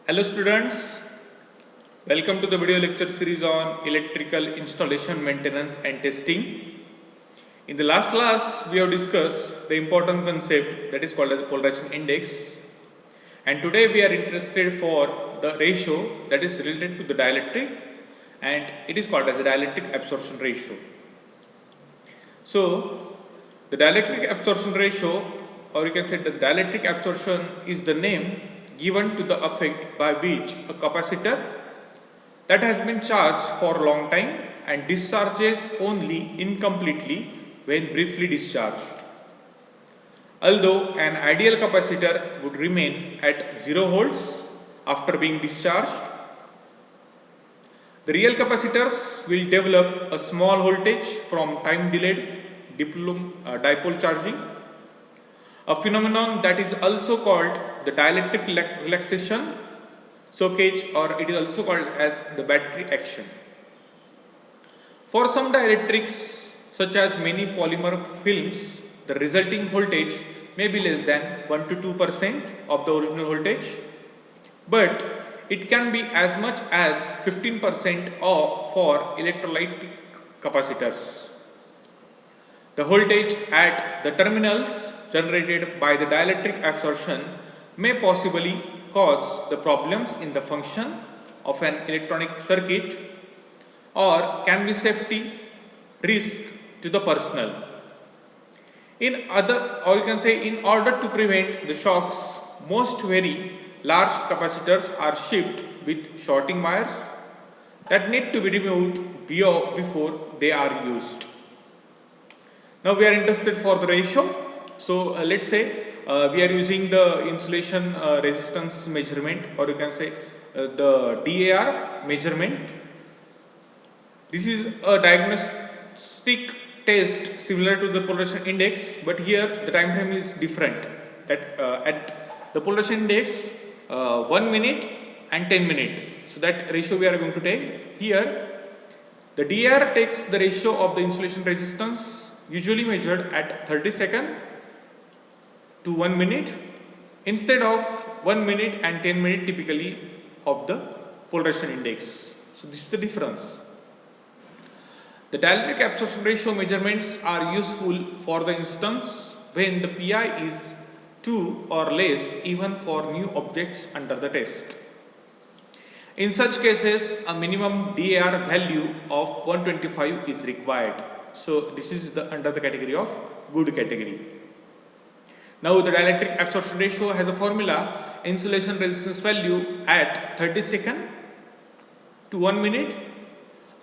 Hello students, welcome to the video lecture series on electrical installation maintenance and testing. In the last class we have discussed the important concept that is called as the polarization index, and today we are interested for the ratio that is related to the dielectric, and it is called as the dielectric absorption ratio. So the dielectric absorption ratio, or you can say the dielectric absorption, is the name given to the effect by which a capacitor that has been charged for a long time and discharges only incompletely when briefly discharged. Although an ideal capacitor would remain at 0 volts after being discharged, the real capacitors will develop a small voltage from time delayed dipole charging, a phenomenon that is also called the dielectric relaxation shortage, or it is also called as the battery action. For some dielectrics, such as many polymer films, the resulting voltage may be less than 1 to 2% of the original voltage, but it can be as much as 15% for electrolytic capacitors. The voltage at the terminals generated by the dielectric absorption may possibly cause the problems in the function of an electronic circuit, or can be safety risk to the personnel. In order to prevent the shocks, most very large capacitors are shipped with shorting wires that need to be removed before they are used. Now we are interested for the ratio. So let's say we are using the insulation resistance measurement, or you can say the DAR measurement. This is a diagnostic test similar to the polarization index, but here the time frame is different. That at the polarization index 1 minute and 10 minutes. So that ratio we are going to take. Here the DAR takes the ratio of the insulation resistance usually measured at 30 seconds to 1 minute instead of 1 minute and 10 minutes typically of the polarization index. So this is the difference. The dielectric absorption ratio measurements are useful for the instance when the Pi is 2 or less even for new objects under the test. In such cases, a minimum DAR value of 125 is required. So this is under the category of good category. Now the dielectric absorption ratio has a formula: insulation resistance value at 30 seconds to 1 minute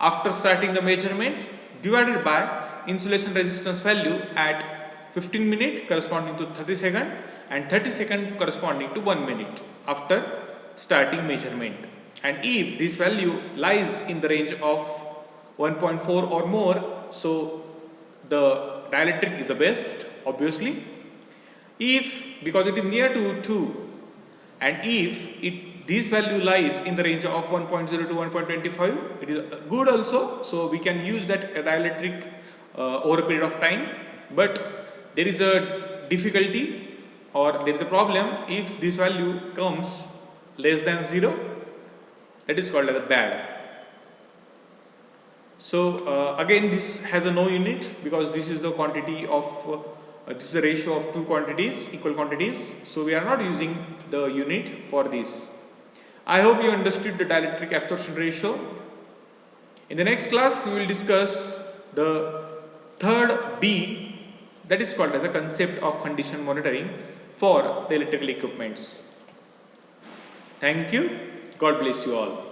after starting the measurement divided by insulation resistance value at 15 minutes corresponding to 30 seconds and 30 seconds corresponding to 1 minute after starting measurement. And if this value lies in the range of 1.4 or more, so the dielectric is the best, obviously. Because it is near to 2, and if this value lies in the range of 1.0 to 1.25, it is good also. So we can use that dielectric over a period of time. But there is a difficulty, or there is a problem if this value comes less than 0. That is called as a bad. So again, this has a no unit because this is the quantity of this is a ratio of two quantities, equal quantities. So we are not using the unit for this. I hope you understood the dielectric absorption ratio. In the next class, we will discuss the third B, that is called as the concept of condition monitoring for the electrical equipments. Thank you. God bless you all.